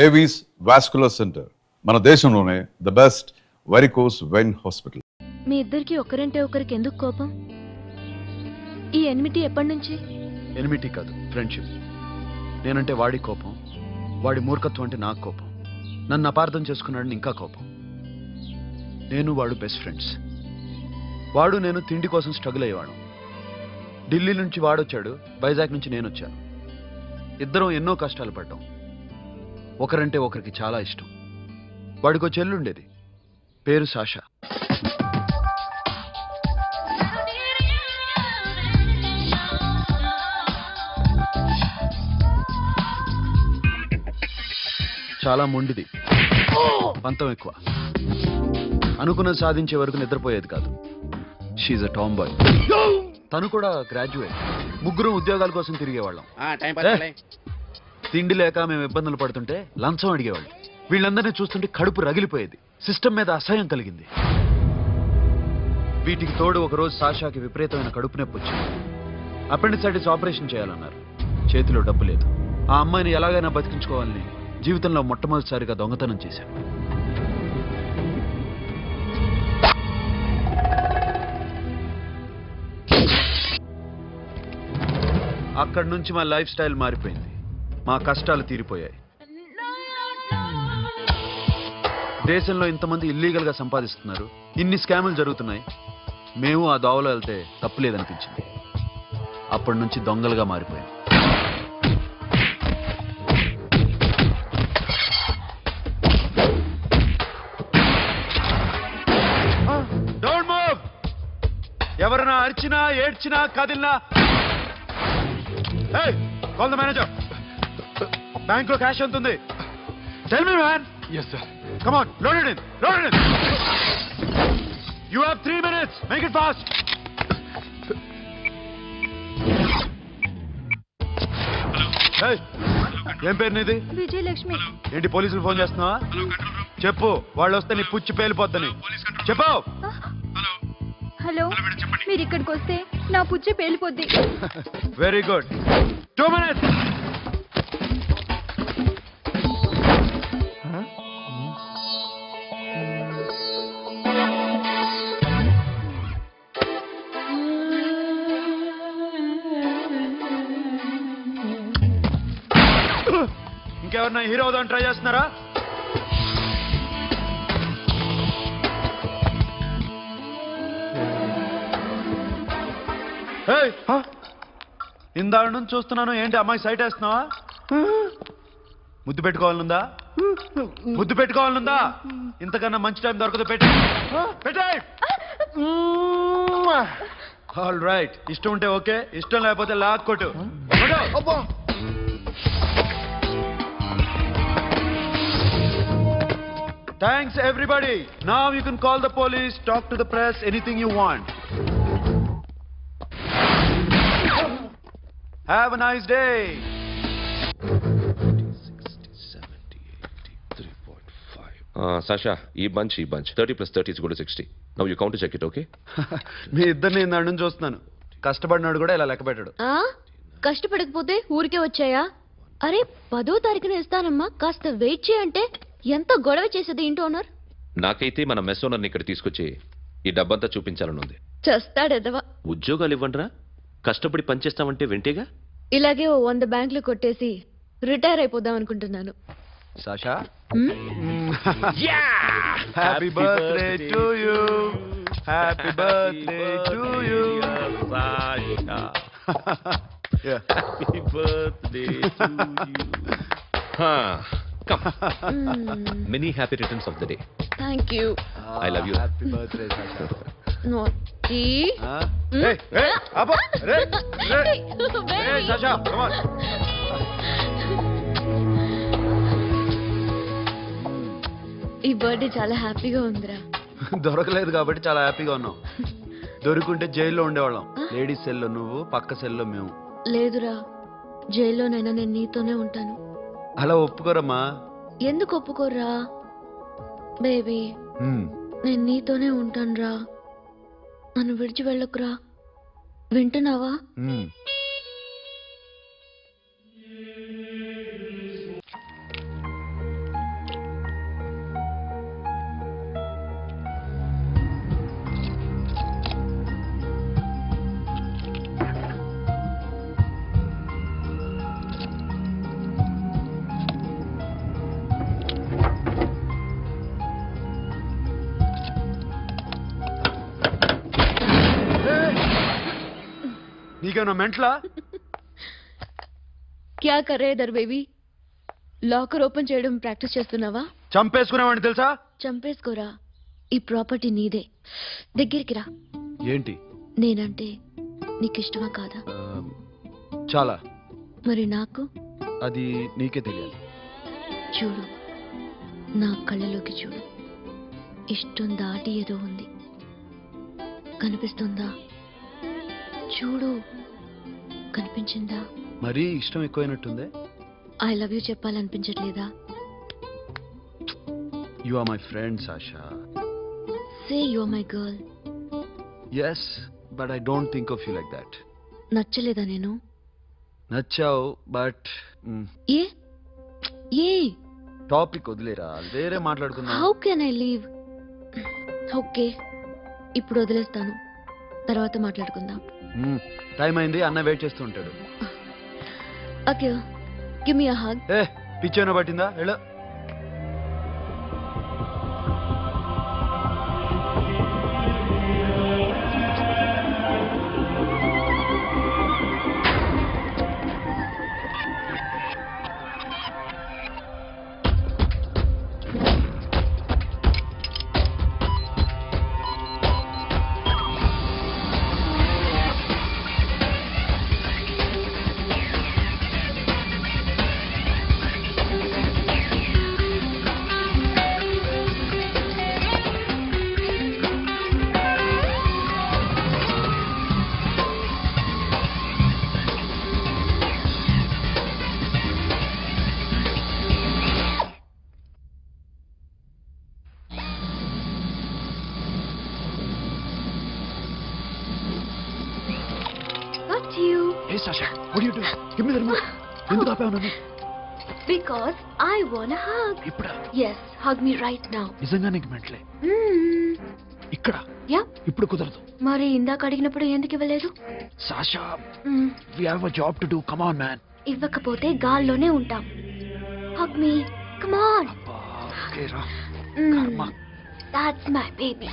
Avis vascular centre, మన దేశంలోనే the best varicose vein hospital. మీ ఇద్దరికి ఒకరంటే ఒకరికి ఎందుకు కోపం? ఈ ఎనిమిటి ఎప్పటి నుంచి? ఎనిమిటి కాదు, ఫ్రెండ్షిప్. నేనంటే వాడి కోపం, వాడి మూర్ఖత్వం అంటే నాకు కోపం. నన్ను అపార్థం చేసుకున్నాడని ఇంకా కోపం. నేను వాడు బెస్ట్ ఫ్రెండ్స్. వాడు నేను తిండి కోసం స్ట్రగుల్ అయ్యేవాడు. ఢిల్లీ నుంచి వాడొచ్చాడు, వైజాగ్ నుంచి నేను వచ్చాను. ఇద్దరం ఎన్నో కష్టాలు పడ్డాం. ఒకరంటే ఒకరికి చాలా ఇష్టం. వాడికో చెల్లుండేది, పేరు సాషా. చాలా మొండిది, పంతం ఎక్కువ. అనుకున్నది సాధించే వరకు నిద్రపోయేది కాదు. She's a tomboy. తను కూడా గ్రాడ్యుయేట్. ముగ్గురు ఉద్యోగాల కోసం తిరిగేవాళ్ళం. తిండి లేక మేము ఇబ్బందులు పడుతుంటే లంచం అడిగేవాళ్ళం. వీళ్ళందరినీ చూస్తుంటే కడుపు రగిలిపోయేది. సిస్టమ్ మీద అసహ్యం కలిగింది. వీటికి తోడు ఒకరోజు సాషాకి విపరీతమైన కడుపు నొప్పి వచ్చింది. అపెండిసైటిస్ ఆపరేషన్ చేయాలన్నారు. చేతిలో డబ్బు లేదు. ఆ అమ్మాయిని ఎలాగైనా బతికించుకోవాలని జీవితంలో మొట్టమొదటిసారిగా దొంగతనం చేశాను. అక్కడి నుంచి మా లైఫ్ స్టైల్ మారిపోయింది. మా కష్టాలు తీరిపోయాయి. దేశంలో ఇంతమంది ఇల్లీగల్ గా సంపాదిస్తున్నారు, ఇన్ని స్కాములు జరుగుతున్నాయి. మేము ఆ దోవలో వెళ్తే తప్పులేదనిపించింది. అప్పటి నుంచి దొంగలుగా మారిపోయాం. Don't move. ఎవరైనా అరిచినా ఏడ్చినా కదిలినా కాల్ ద మేనేజర్. బ్యాంక్ లో క్యాష్ ఎంత ఉంది? Tell me man. Yes, sir. Come on, load it in. Load it in. You have 3 minutes. Make it fast. Hey, ఏం పేరు నీది? విజయలక్ష్మి. ఏంటి పోలీసులు ఫోన్ చేస్తున్నావా? చెప్పు, వాళ్ళు వస్తే నీ పుచ్చి పేలిపోద్దని చెప్పు. హలో, మీరు ఇక్కడికి వస్తే నా పుచ్చి పేలిపోద్ది. Very good. 2 minutes. ఇంకెవరన్నా హీరో అవుదామని ట్రై చేస్తున్నారా? ఇందాక నుంచి చూస్తున్నాను. ఏంటి అమ్మాయి సైట్ వేస్తున్నావా? ముద్దు పెట్టుకోవాలనుందా? ముద్దు పెట్టుకోవాలనుందా? ఇంతకన్నా మంచి టైం దొరకదు. పెట్టే. All right. ఇష్టం ఉంటే ఓకే, ఇష్టం లేకపోతే లాక్కొట్టు. Thanks everybody. Now you can call the police, talk to the press, anything you want. Have a nice day. 60, 70, 83.5. Sasha, ఈ bunch 30 plus 30 is equal to 60. Now you count to check it, okay? మీ ఇద్దరిని ఇందాక నుంచి చూస్తున్నాను. కష్టపడినాడు కూడా ఇలా లెక్క పెట్టాడు. కష్టపడకపోతే ఊరికే వచ్చాయా? అరే 10వ తారీఖున ఇస్తానమ్మా, కాస్త వెయిట్ చేయంటే ఎంత గొడవ చేసేది ఇంటి ఓనర్. నాకైతే మన మెస్ ఓనర్ని ఇక్కడ తీసుకొచ్చి ఈ డబ్బంతా చూపించాలని ఉంది. చేస్తాడెదవా. ఉద్యోగాలు ఇవ్వండిరా, కష్టపడి పనిచేస్తామంటే వింటేగా. ఇలాగే 100 బ్యాంకులు కొట్టేసి రిటైర్ అయిపోదాం అనుకుంటున్నాను. Sasha, happy birthday to you. Happy birthday to you Sasha. Happy birthday to you. Come. Many happy returns of the day. Thank you. I love you. Happy birthday, Sasha. Naughty. Hey, Abba. Hey, Sasha, come on. ఈ birthday చాలా హ్యాపీగా ఉందిరా. దొరకలేదు కాబట్టి చాలా హ్యాపీగా ఉన్నాం. దొరుకుంటే జైల్లో ఉండేవాళ్ళం. లేడీస్ సెల్లో నువ్వు, పక్క సెల్లో మేము. లేదురా, జైల్లోనైనా నేను నీతోనే ఉంటాను. అలా ఒప్పుకోరమ్మా. ఎందుకు ఒప్పుకోర్రా బేబీ? నేను నీతోనే ఉంటానురా. నన్ను విడిచి వెళ్ళకురా. వింటున్నావా? నీకేమన్నా మెంట్లా? క్యా కర్ రే ఇధర్ బేబీ? లాకర్ ఓపెన్ చేయడం ప్రాక్టీస్ చేస్తున్నావా? చంపేసుకున్నావని తెలుసా? చంపేసుకోరా, ఈ ప్రాపర్టీ నీదే. దగ్గరికి రా. ఏంటి? నేనంటే నీకు ఇష్టమా కాదా? చాలా. మరి నాకు? అది నీకే తెలియాలి. చూడు, నా కళ్ళలోకి చూడు. ఇష్టం దాటి ఏదో ఉంది, కనిపిస్తుందా? చూడు, కనిపించిందా? మరీ ఇష్టం ఎక్కువైనట్టుందే. ఐ లవ్ యూ చెప్పాలనిపించట్లేదా? You are my friend Sasha. Say you are my girl. Yes, but I don't think of you like that. నచ్చలేదా నేను? నచ్చావు, బట్ ఏ ఏ టాపిక్ వదిలేరా, వేరే మాట్లాడుకుందాం. How can I leave? Okay, ఇప్పుడు వదిలేస్తాను, తర్వాత మాట్లాడుకుందాం. టైం అయింది, అన్న వెయిట్ చేస్తూ ఉంటాడు. Okay, give me a hug. ఏ పిచ్చేనా పట్టిందా? ఎలా? Not you. Hey Sasha, what are you doing? Give me the remote. ఎందుకు ఆపావు నన్ను? Because I want a hug. ఇప్పుడా? Yes, hug me right now. నిజంగా నీకు మెంట్లే? ఇక్కడ? Yeah. ఇప్పుడు కుదరదు. మరి ఇందాక అడిగినప్పుడు ఎందుకు ఇవ్వలేదు? Sasha, we have a job to do. Come on, man. ఇవ్వకపోతే గాల్లోనే ఉంటాం. Hug me. Come on. Okay, రా. కర్మ. That's my baby.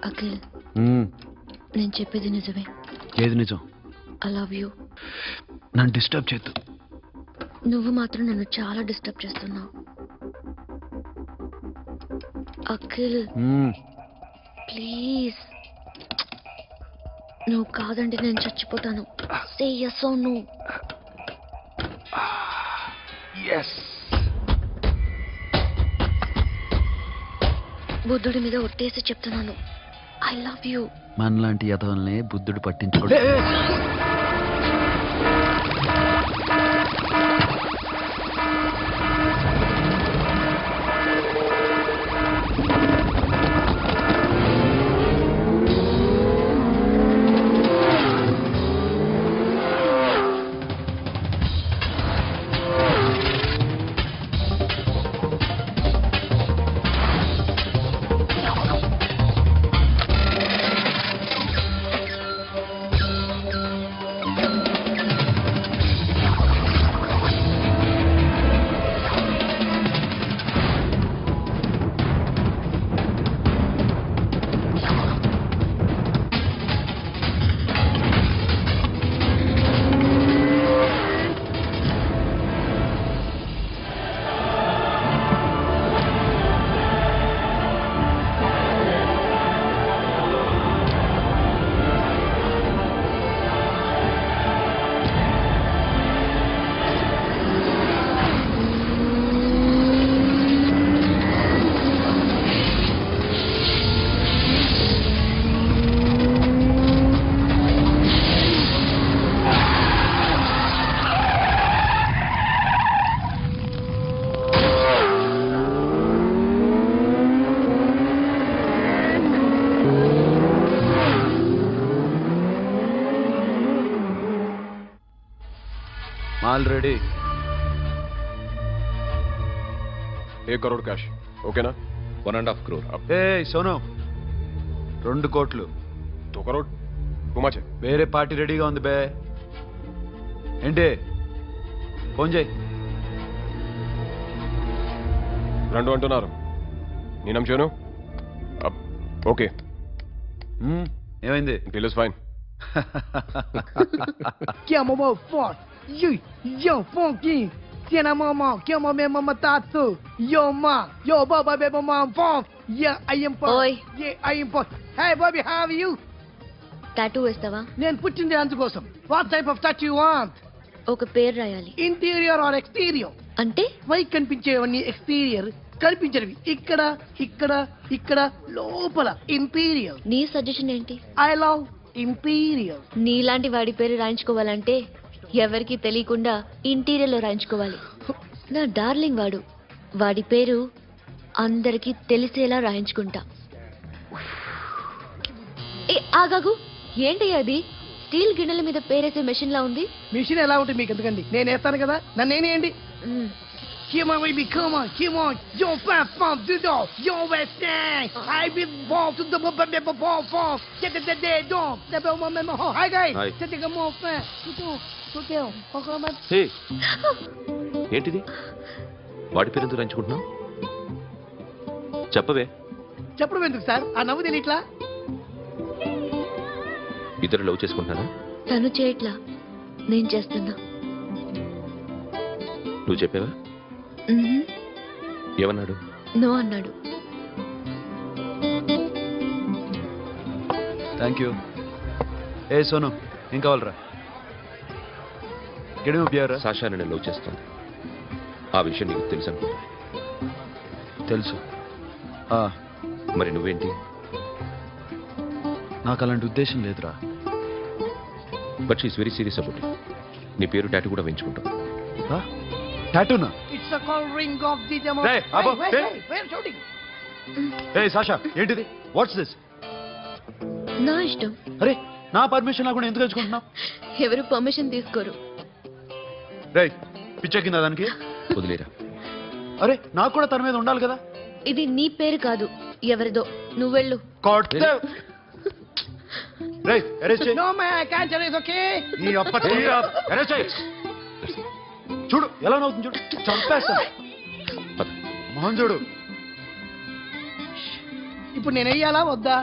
అఖిల్, నేను చెప్పేది నిజమే. ఏది నిజం? I love you. నన్ను డిస్టర్బ్ చేయొద్దు. నువ్వు మాత్రం నన్ను చాలా డిస్టర్బ్ చేస్తున్నావు. అఖిల్ ప్లీజ్, నువ్వు కాదంటే నేను చచ్చిపోతాను. సే yes or no. yes. బుద్ధుడి మీద ఒట్టేసి చెప్తున్నాను, ఐ లవ్ యూ. మనలాంటి యథవల్ని బుద్ధుడు పట్టించుకోడు. ఆల్రెడీ 1 करोड़ कैश ओके ना 1.5 crore. ఏ సోను 2 కోట్లు 2 करोड़ टू मच है వేరే పార్టీ రెడీగా ఉంది బే ఏంటి ఫోన్ చేయి రెండు అంటున్నారు నీ నమ్ముచాను ఓకే ఏమైంది deal is fine Chiamo mo forte, yo funky, tiena mama, chiamo me mama tatu, yo ma, yo baba baby mom funk, yeah I am funk, Oi. yeah I am funk. Hey Bobby, how are you? Tattoo వేస్తావా? నేను పుట్టింది అందుకోసం. What type of tattoo you want? ఒక పేరు రాయాలి. Interior or exterior? అంటే పై కనిపించేవన్నీ exterior, కనిపించేవి ఇక్కడ ఇక్కడ ఇక్కడ లోపల ఇంటీరియర్. నీ సజెషన్ ఏంటి? I love interior. నీలాంటి వాడి పేరు రాయించుకోవాలంటే ఎవరికి తెలియకుండా ఇంటీరియర్ లో రాయించుకోవాలి. నా డార్లింగ్ వాడు, వాడి పేరు అందరికి తెలిసేలా రాయించుకుంటా. ఏ ఆగాగు, ఏంటి అది? స్టీల్ గిన్నెల మీద పేరేసే మెషిన్ లా ఉంది. మిషన్ ఎలా ఉంటుంది మీకు ఎందుకండి, నేను వేస్తాను కదా, నన్ను నేనేయండి. మ్, Come on, baby, come on. Yo, fam, do do. Yo, West End. I be born to the bomb. Get the dog. The bomb. Hi, guys. Hi. Take a more fan. Go. హే ఏంటిది వాడి పేరు ఎందుకు రంచుకుంటున్నావు చెప్పవే చెప్పడం ఎందుకు sir, ఆ నవ్వు తెలియట్లా? ఇద్దరు లవ్ చేసుకుంటున్నారా తను చేయట్లా, నేను చేస్తున్నా. నువ్వు చెప్పావా మ్హూ. ఏమన్నాడు నో అన్నాడు. Thank you. ఏ సోను ఏం కావాలరా? గడిమ ప్యారా? సాషా నేను లవ్ చేస్తాను. ఆ విషయం నీకు తెలుసు అనుకుంటా. తెలుసు. మరి నువ్వేంటి నాకు అలాంటి ఉద్దేశం లేదురా. But she is very serious about it. నీ పేరు టాటూ కూడా వేయించుకుంటాం. టాటూనా? It's a call ring of the demo. Hey, Abba, hey. Where shooting? ఏ సాషా ఏంటిది? What's this? నా ఇష్టం. అరే నా పర్మిషన్ లేకుండా ఎందుకు తెచ్చుకుంటున్నావు? ఎవరు పర్మిషన్ తీసుకోరు. రే పిచ్చెక్కిందా దానికి? వదిలేరా. అరే నాకు కూడా తన మీద ఉండాలి కదా. ఇది నీ పేరు కాదు, ఎవరిదో. నువ్వెళ్ళు. రే అరెస్ట్ చేయి. No man, I can't tell it's okay. నీ అప్ప తీరా. అరెస్ట్ చేయి. చూడు ఎలా నవ్వుతుంది చూడు. చంపేస్తాను. మోహన్ చూడు. ఇప్పుడు నేను వెయ్యాలా వద్దా?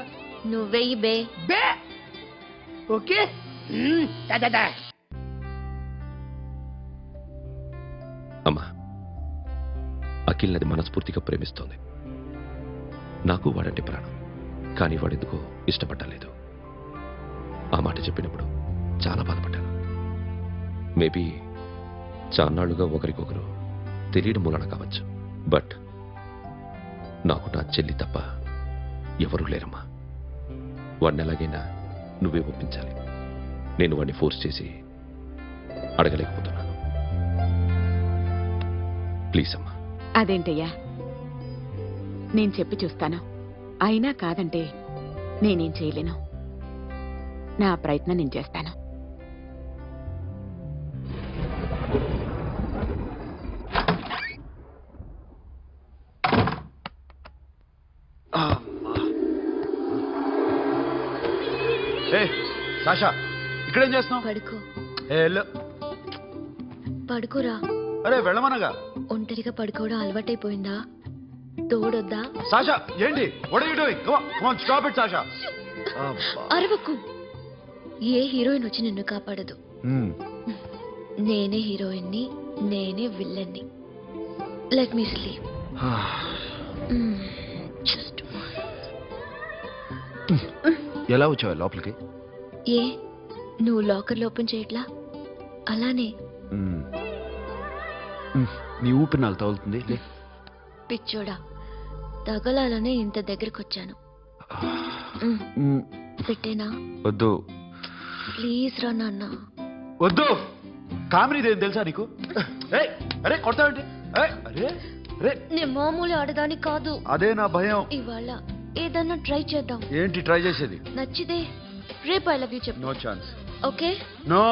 నువ్వెయ్యి బే. బే ఓకే. Da. అమ్మా అఖిల్ నది మనస్ఫూర్తిగా ప్రేమిస్తోంది. నాకు వాడంటే ప్రాణం. కానీ వాడెందుకో ఇష్టపడలేదు. ఆ మాట చెప్పినప్పుడు చాలా బాధపడ్డాను. మేబీ చాన్నాళ్లుగా ఒకరికొకరు తెలియడం మూలన కావచ్చు. బట్ నాకు నా చెల్లి తప్ప ఎవరూ లేరమ్మా. వాడిని ఎలాగైనా నువ్వే ఒప్పించాలి. నేను వాడిని ఫోర్స్ చేసి అడగలేకపోతున్నాను. ప్లీజ్ అమ్మా. అదేంటయ్యా, నేను చెప్పి చూస్తాను. అయినా కాదంటే నేనేం చేయలేను. నా ప్రయత్నం నేను చేస్తాను. ఏ సాషా ఇక్కడేం చేస్తున్నావు? పడుకో. ఏ వెళ్ళు. పడుకోరా. అరే వెళ్ళమనగా. ఒంటరిగా పడుకోవడం అలవాటైపోయిందా? తోడొద్దా? సాషా ఏంటి? What are you doing? Come on stop it Sasha. అరవకు. ఏ హీరోయిన్ వచ్చి నిన్ను కాపాడదు. నేనే హీరోయిన్ని, నేనే విల్లన్ని. Let me sleep. జస్ట్ ఎలా వచ్చావు లోపలికి? ఏ నువ్వు లాకర్ ఓపెన్ చేయట్లా? అలానే. నీ ఊపిరి నాకు తగులుతుంది. పిచ్చోడా, తగలాలనే ఇంత దగ్గరికి వచ్చాను. పెట్టేనా? వద్దు. ప్లీజ్ రా నాన్న. వద్దు. కామెడీదేం తెలుసా నీకు? అరే కొడతావేంటి? అరే అరే నేను మామూలు ఆడదాని కాదు. అదే నా భయం. ఇవాళ ఏదన్నా ట్రై చేద్దాం. ఏంటి ట్రై చేసేది? నచ్చితే రేపు ఐ లవ్ యూ చెప్పు. No chance. ఓకే? నో.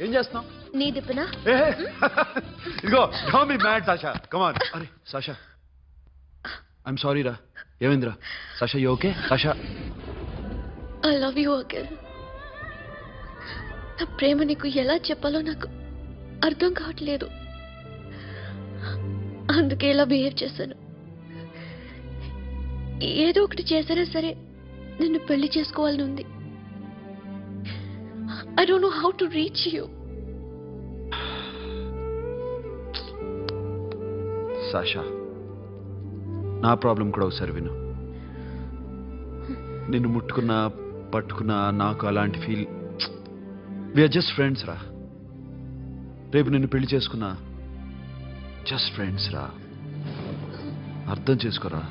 ఏం చేస్తున్నావు? నీ దిప్పునా? ఇదిగో don't be mad Sasha, come on. అరే సాషా, ఐఎమ్ సారీ రా. ఏమైందిరా Sasha? You okay Sasha? I love you again. నా ప్రేమ నీకు ఎలా చెప్పాలో నాకు అర్థం కావట్లేదు. అందుకే ఇలా బిహేవ్ చేశాను. ఏదో ఒకటి చేసినా సరే నిన్ను పెళ్లి చేసుకోవాలని ఉంది. I don't know how to reach you. Sasha, నా ప్రాబ్లం కూడా ఒకసారి విను. నిన్ను ముట్టుకున్నా పట్టుకున్నా నాకు అలాంటి ఫీల్. వీఆర్ జస్ట్ ఫ్రెండ్స్ రా. రేపు నిన్ను పెళ్లి చేసుకున్నా జస్ట్ ఫ్రెండ్స్ రా. అర్థం చేసుకోరా.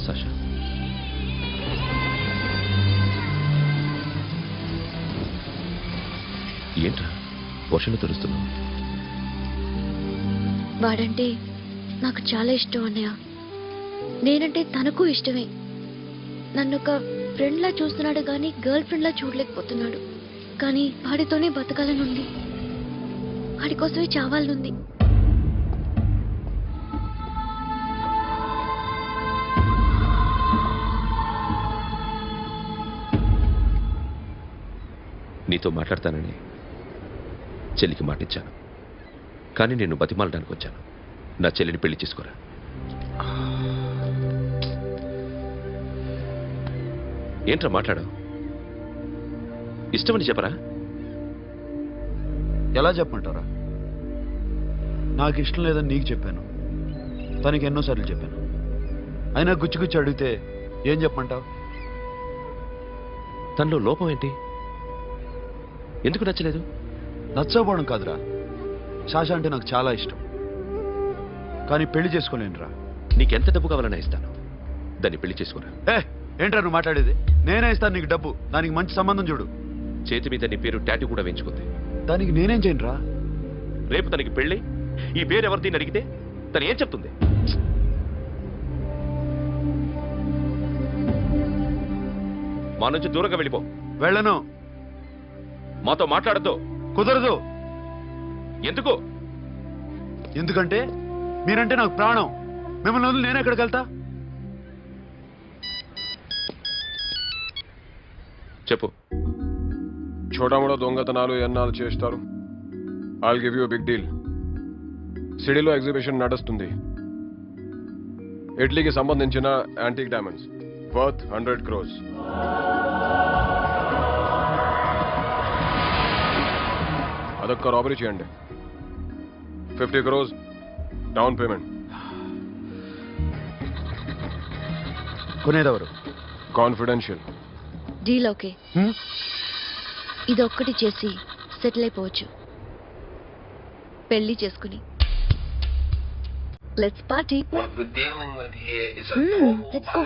సాషా, ఏంట్రా వర్షంలో తెలుస్తున్నావు? వాడంటే నాకు చాలా ఇష్టం అన్నయ్య. నేనంటే తనకు ఇష్టమే. నన్ను ఒక ఫ్రెండ్లా చూస్తున్నాడు కానీ గర్ల్ ఫ్రెండ్లా చూడలేకపోతున్నాడు. కానీ వాడితోనే బతకాలని ఉంది. వాడి కోసమే చావాలనుంది. నీతో మాట్లాడతానని చెల్లికి మాటిచ్చాను, కానీ నేను బతిమాలడానికి వచ్చాను. నా చెల్లిని పెళ్లి చేసుకోరా. ఏంట్రా మాట్లాడావు? ఇష్టమని చెప్పరా? ఎలా చెప్పమంటారా? నాకు ఇష్టం లేదని నీకు చెప్పాను, తనకి ఎన్నోసార్లు చెప్పాను. అయినా గుచ్చి గుచ్చి అడిగితే ఏం చెప్పమంటావు? తనలో లోపం ఏంటి? ఎందుకు నచ్చలేదు? నచ్చకపోవడం కాదురా, శాష అంటే నాకు చాలా ఇష్టం, కానీ పెళ్లి చేసుకోలేనురా. నీకెంత డబ్బు కావాలన్నా ఇస్తాను, దాన్ని పెళ్లి చేసుకోరా. ఏంట్రా నువ్వు మాట్లాడేది? నేనే ఇస్తాను నీకు డబ్బు, దానికి మంచి సంబంధం చూడు. చేతి మీద నీ పేరు టాటూ కూడా వేయించుకుంది. దానికి నేనేం చేయనురా? రేపు తనకి పెళ్ళి ఈ పేరు ఎవరిది అడిగితే తను ఏం చెప్తుంది? మా నుంచి దూరంగా వెళ్ళిపో. వెళ్ళను. మాతో మాట్లాడద్దు. కుదరదు. ఎందుకు? ఎందుకంటే మీరంటే నాకు ప్రాణం. మిమ్మల్ని వదిలి నేను ఎక్కడికి వెళ్తా? చెప్పు. చోటామోటా దొంగతనాలు ఎన్నాళ్ళు చేస్తారు? I'll give you big deal. సిటీలో ఎగ్జిబిషన్ నడుస్తుంది. ఇటలీకి సంబంధించిన యాంటిక్ డైమండ్స్ వర్త్ 100 crores. అదొక్క రాబరీ చేయండి. 50 crores డౌన్ పేమెంట్. కొనేదెవరు? కాన్ఫిడెన్షియల్. Deal okay. ఇదొక్కటి చేసి సెటిల్ అయిపోవచ్చు. పెళ్లి చేసుకుని let's party. What we're dealing with here is a let's go.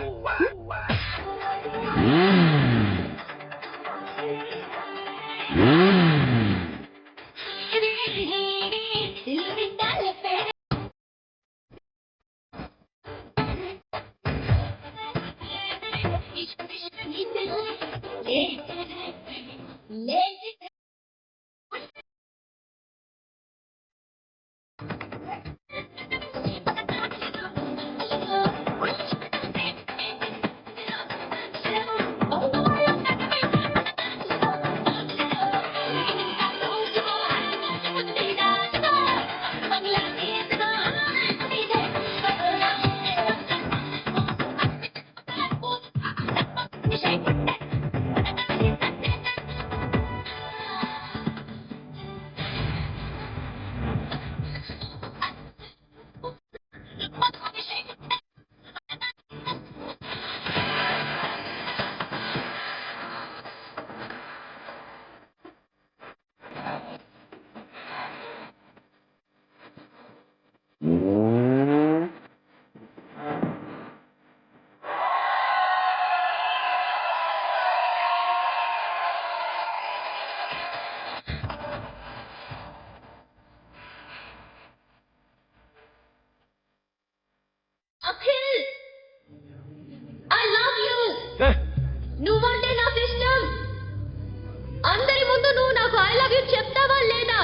I love you చెప్తావా లేదా?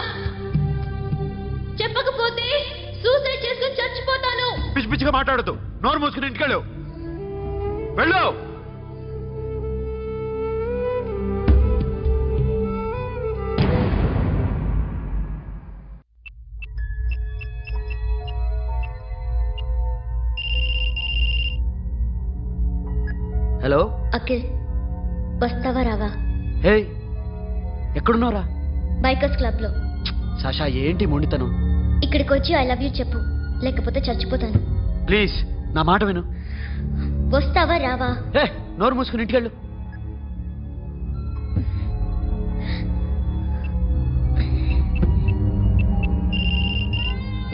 చెప్పకపోతే సూసైడ్ చేసుకుని చచ్చిపోతాను. పిచ్చి పిచ్చిగా మాట్లాడదు. నోరు మూసుకుని ఇంటికెళ్ళు. వెళ్ళు. హలో అఖిల్, వస్తావా రావా? హే, ఎక్కడున్నారా? బైకర్స్ క్లబ్ లో. సాషా, ఏంటి మొండితనం? ఇక్కడికి వచ్చి ఐ లవ్ యూ చెప్పు, లేకపోతే చచ్చిపోతాను. ప్లీజ్ నా మాట విను. వస్తావా రావా? హే, నోరు మూసుకుని ఇంటికెళ్ళు.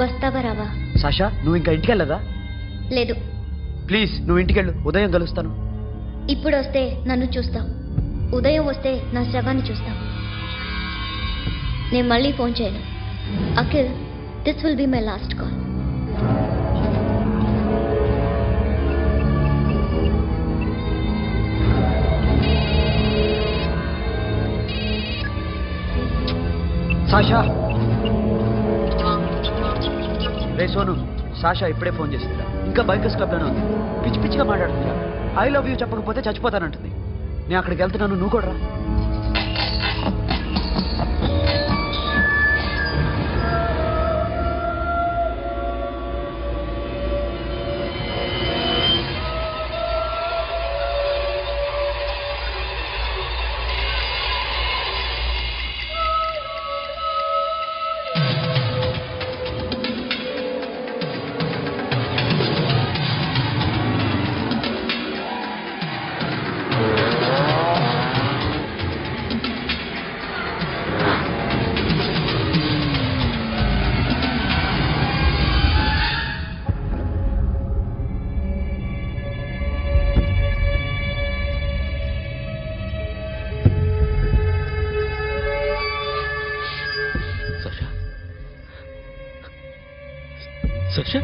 వస్తావా రావా? సాషా, నువ్వు ఇంకా ఇంటికెళ్ళదా? లేదు. ప్లీజ్ నువ్వు ఇంటికెళ్ళు. ఉదయం కలుస్తాను. ఇప్పుడు వస్తే నన్ను చూస్తాం, ఉదయం వస్తే నా శవాన్ని చూస్తాం. నేను మళ్ళీ ఫోన్ చేయను. Akhil, this will be my last call. Sasha, ray Sonu, Sasha ఇప్పుడే ఫోన్ చేసిందిరా. ఇంకా బైకర్స్ క్లబ్లోనే ఉంది. పిచ్చి పిచ్చిగా మాట్లాడుతుందిరా. ఐ లవ్ యూ చెప్పకపోతే చచ్చిపోతానంటుంది. నేను అక్కడికి వెళ్తున్నాను, నువ్వు కూడా రా. సాషా,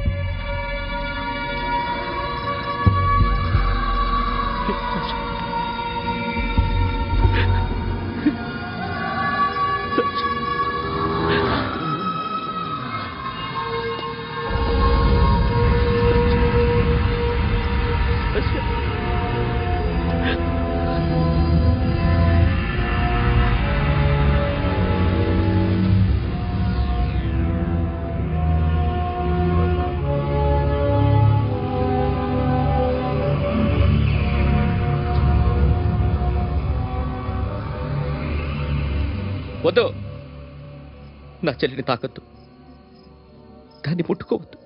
వద్దు. నా చెల్లిని తాకద్దు, దాన్ని ముట్టుకోవద్దు.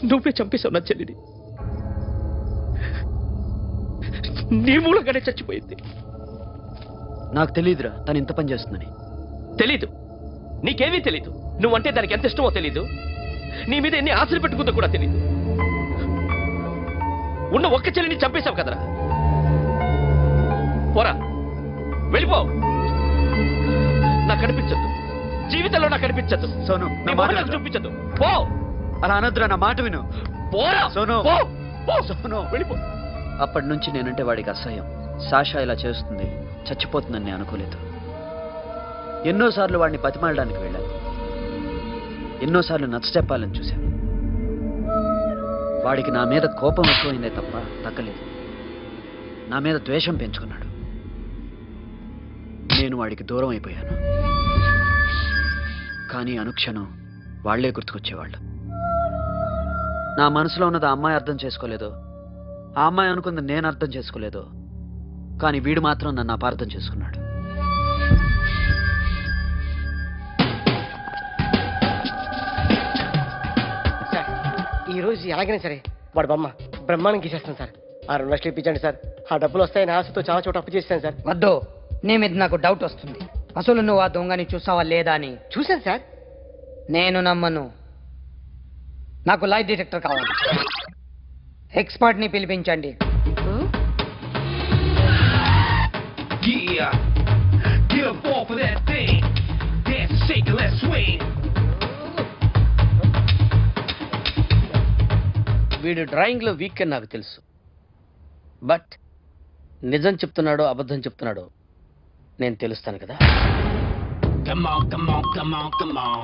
నువ్వే చంపేశావు నా చెల్లిని. నీ మూలంగానే చచ్చిపోయింది. నాకు తెలియదురా తను ఇంత పని చేస్తుందని. తెలీదు, నీకేమీ తెలీదు. నువ్వంటే దానికి ఎంత ఇష్టమో తెలీదు. నీ మీద ఎన్ని ఆశలు పెట్టుకుందో కూడా తెలీదు. ఉన్న ఒక్క చెల్లిని చంపేశావు కదరా. పోరా, వెళ్ళిపో. నాకు కనిపించద్దు, జీవితంలో నాకు కనిపించద్దు. సోను, నీ మొహం చూపించద్దు. పో. అలా అనొద్దురా, నా మాట విను. పోరా సోను. పో. పో. సోను, వెళ్ళిపో. అప్పటి నుంచి నేనంటే వాడికి అసహ్యం. సాషా ఇలా చేస్తుంది, చచ్చిపోతుందని నేను అనుకోలేదు. ఎన్నోసార్లు వాడిని బతిమాలడానికి వెళ్ళాను, ఎన్నోసార్లు నచ్చచెప్పాలని చూశాను. వాడికి నా మీద కోపం ఎక్కువైందే తప్ప తగ్గలేదు. నా మీద ద్వేషం పెంచుకున్నాడు. నేను వాడికి దూరం అయిపోయాను. కానీ అనుక్షణం వాళ్లే గుర్తుకొచ్చేవాళ్ళు. నా మనసులో ఉన్నది ఆ అమ్మాయి అర్థం చేసుకోలేదో, ఆ అమ్మాయి అనుకుంది నేను అర్థం చేసుకోలేదో, కానీ వీడు మాత్రం నన్ను అపార్థం చేసుకున్నాడు. సార్, ఈరోజు ఎలాగైనా సరే వాడు బొమ్మ బ్రహ్మాండం గీసేస్తాను సార్. ఆ 2 లక్షలు ఇప్పించండి సార్. ఆ డబ్బులు వస్తాయని ఆశతో చాలా చోట అప్పు చేస్తాను సార్. వద్దు, నీ మీద నాకు డౌట్ వస్తుంది. అసలు నువ్వు ఆ దొంగని చూసావా లేదా అని. చూశాను సార్. నేను నమ్మను. నాకు లై డిటెక్టర్ కావాలి. ఎక్స్పర్ట్ని పిలిపించండి. Yeah, get up off of that thing. Dance and shake and let's swing. వీడు డ్రాయింగ్లో వీక్ అని నాకు తెలుసు. బట్ నిజం చెప్తున్నాడో అబద్ధం చెప్తున్నాడో నేను తెలుస్తాను కదా. Come on, come on, come on, come on.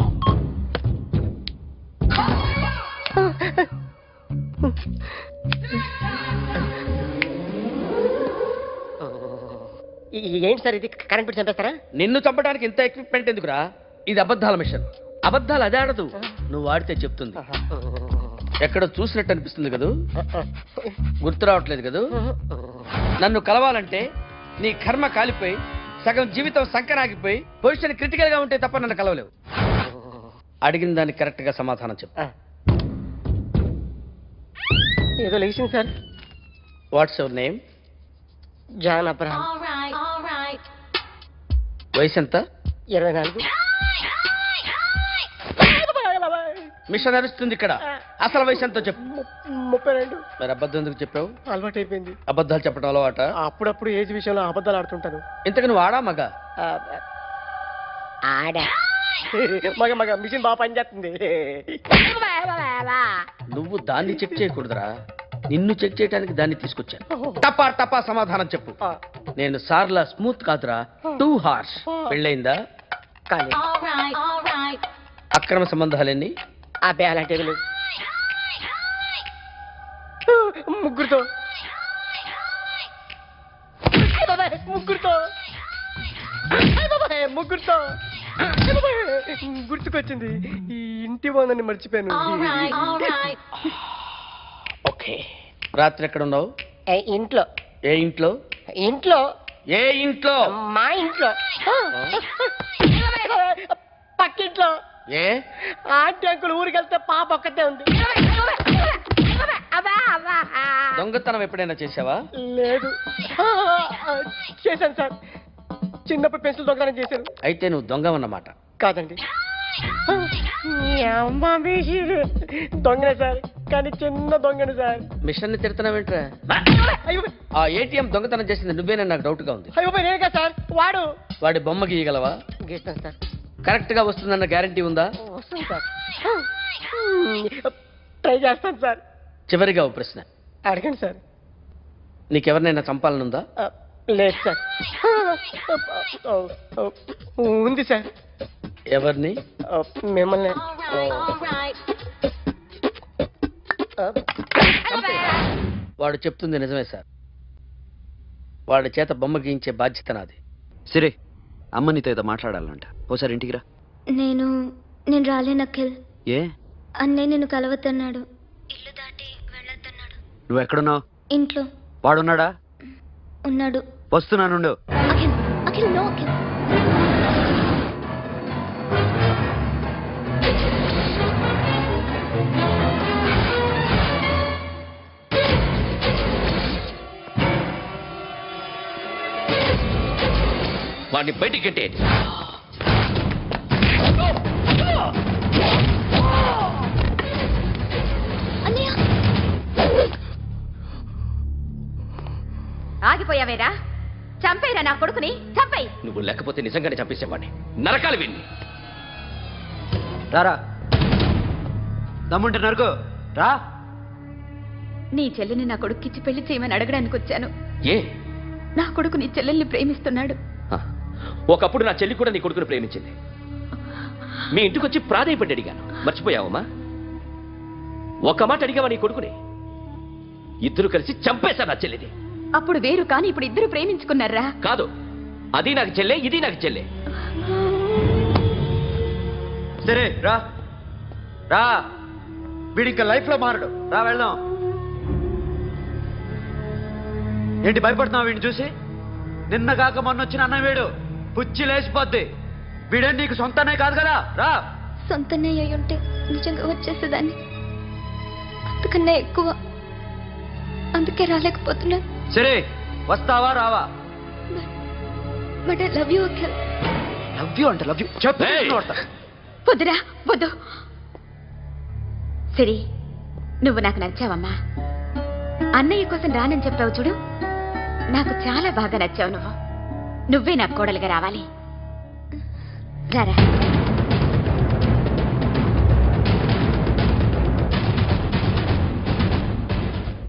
ఏంటి సార్ ఇది? కరెంట్ బిల్ చంపేస్తారా? నిన్ను చంపడానికి ఇంత ఎక్విప్మెంట్ ఎందుకురా? ఇది అబద్ధాల మిషన్. అబద్ధాలు అదే ఆడదు, నువ్వు ఆడితే చెప్తుంది. ఎక్కడ చూసినట్టు అనిపిస్తుంది కదూ? గుర్తు రావట్లేదు కదూ? నన్ను కలవాలంటే నీ కర్మ కాలిపోయి సగం జీవితం సంకరాగిపోయి పొజిషన్ క్రిటికల్ గా ఉంటే తప్ప నన్ను కలవలేవు. అడిగిన దానికి కరెక్ట్ గా సమాధానం చెప్పు. ఏదో లేచింది sir. What's your name? John Abraham. వయసు ఎంత? 24. మిషన్ నడుస్తుంది ఇక్కడ. అసలు వయసు ఎంతో చెప్పు. 32. మరి అబద్ధం ఎందుకు చెప్పావు? అలవాటు అయిపోయింది. అబద్ధాలు చెప్పడం అలవాట? అప్పుడప్పుడు ఏజ్ విషయంలో అబద్ధాలు ఆడుతుంటాను. ఇంతకు నువ్వు ఆడా మగ? ఆడా. మగ మిషన్ బాగా పనిచేస్తుంది. నువ్వు దాన్ని చెక్ చేయకూడదురా, నిన్ను చెక్ చేయడానికి దాన్ని తీసుకొచ్చాను. టపా టపా సమాధానం చెప్పు. నేను సార్లా స్మూత్ కాదురా, టూ హార్ష్. పెళ్ళయిందా? కానీ అక్రమ సంబంధాలన్నీ? అబ్బే అలాంటివి లేవు. ముగ్గురుతో ముగ్గురుతో గుర్తుకొచ్చింది. ఈ ఇంటి బాగుందని మర్చిపోయాను. ఓకే. రాత్రి ఎక్కడ ఉన్నావు? ఇంట్లో. ఏ ఇంట్లో? ఇంట్లో. ఏ ఇంట్లో? మా ఇంట్లో. పక్కింట్లో. ఏ ఆంటీ అంకుల్ ఊరికి వెళ్తే పాప ఒక్కతే ఉంది. దొంగతనం ఎప్పుడైనా చేసావా? లేదు. చేశాను సార్. చిన్నప్పుడు పెన్సిల్ దొంగతనం చేశాను. అయితే నువ్వు దొంగవన్నమాట. కాదండి, దొంగనే సార్, కానీ చిన్న దొంగను సార్. మిషన్ ని తిడుతున్నావేంట్రా? అయ్యో ఆ ఏటీఎం దొంగతనం చేసింది నువ్వేనని నాకు డౌట్ గా ఉంది. అయ్యో నేనే కదా సార్. వాడు వాడి బొమ్మ గీయగలవా? గీస్తాను సార్. కరెక్ట్ గా వస్తుందన్న గ్యారంటీ ఉందా? వస్తాను సార్. ట్రై చేస్తాను సార్. చివరిగా ఓ ప్రశ్న అడగండి సార్. నీకెవరినైనా చంపాలనుందా? లేదు సార్. ఉంది సార్. ఎవరిని? మిమ్మల్ని. వాడు చెప్తుంది నిజమే సార్. వాడి చేత బొమ్మ గీయించే బాధ్యత నాది. సరే, అమ్మ నీతో ఏదో మాట్లాడాలంట. ఓసారి ఇంటికి రా. నేను రాలేను అఖిల్. ఏ? అన్నయ్య నిన్ను కలవద్దన్నాడు. ఇల్లు దాటి వెళ్ళొద్దన్నాడు. నువ్వు ఎక్కడున్నావు? ఇంట్లో వాడున్నాడా? ఉన్నాడు. వస్తున్నానుండు. అఖిల్ అఖిల్ నో అఖిల్. వాడిని బయటికి కట్టేయండి. ఆగిపోయావేరా? చంపేరా నా కొడుకుని, చంపేయి. నువ్వు లేకపోతే నిజంగానే చంపేసేవాడిని. నరకాలి విన్ని. రారా, దమ్ముంటే నరకు రా. నీ చెల్లిని నా కొడుక్కిచ్చి పెళ్లి చేయమని అడగడానికి వచ్చాను. ఏ? నా కొడుకు నీ చెల్లెల్ని ప్రేమిస్తున్నాడు. ఒకప్పుడు నా చెల్లి కూడా నీ కొడుకుని ప్రేమించింది. మీ ఇంటికి వచ్చి ప్రాధేయపడి అడిగాను. మర్చిపోయావమ్మా? ఒక మాట అడిగావా నీ కొడుకుని? ఇద్దరు కలిసి చంపేశా నా చెల్లిని. అప్పుడు వేరు, కానీ ఇప్పుడు ఇద్దరు ప్రేమించుకున్నారా? కాదు, అది నాకు చెల్లె, ఇది నాకు చెల్లె. సరే రా రా, వీడి ఇంకా లైఫ్ లో మారడు. రా వెళ్దాం. ఏంటి భయపడుతున్నావు వీడిని చూసి? నిన్న కాక మొన్న వచ్చిన అన్న వీడు పుచ్చి లేచిపోద్ది. వీడే నీకు సొంతనే కాదు కదా. రా. సొంతనే అయి ఉంటే నిజంగా వచ్చేసేదాన్ని. అంతకన్నా ఎక్కువ. అందుకే రాలేకపోతున్నా. సరే, వస్తావా రావా? But I love you Akhil. Love you అంటే లవ్ యూ చెప్పు. వద్దురా, వద్దు. సరే, నువ్వు నాకు నచ్చావమ్మా. అన్నయ్య కోసం రానని చెప్పావు చూడు, నాకు చాలా బాగా నచ్చావు నువ్వు. నువ్వే నాకు కోడలుగా రావాలి. రారా.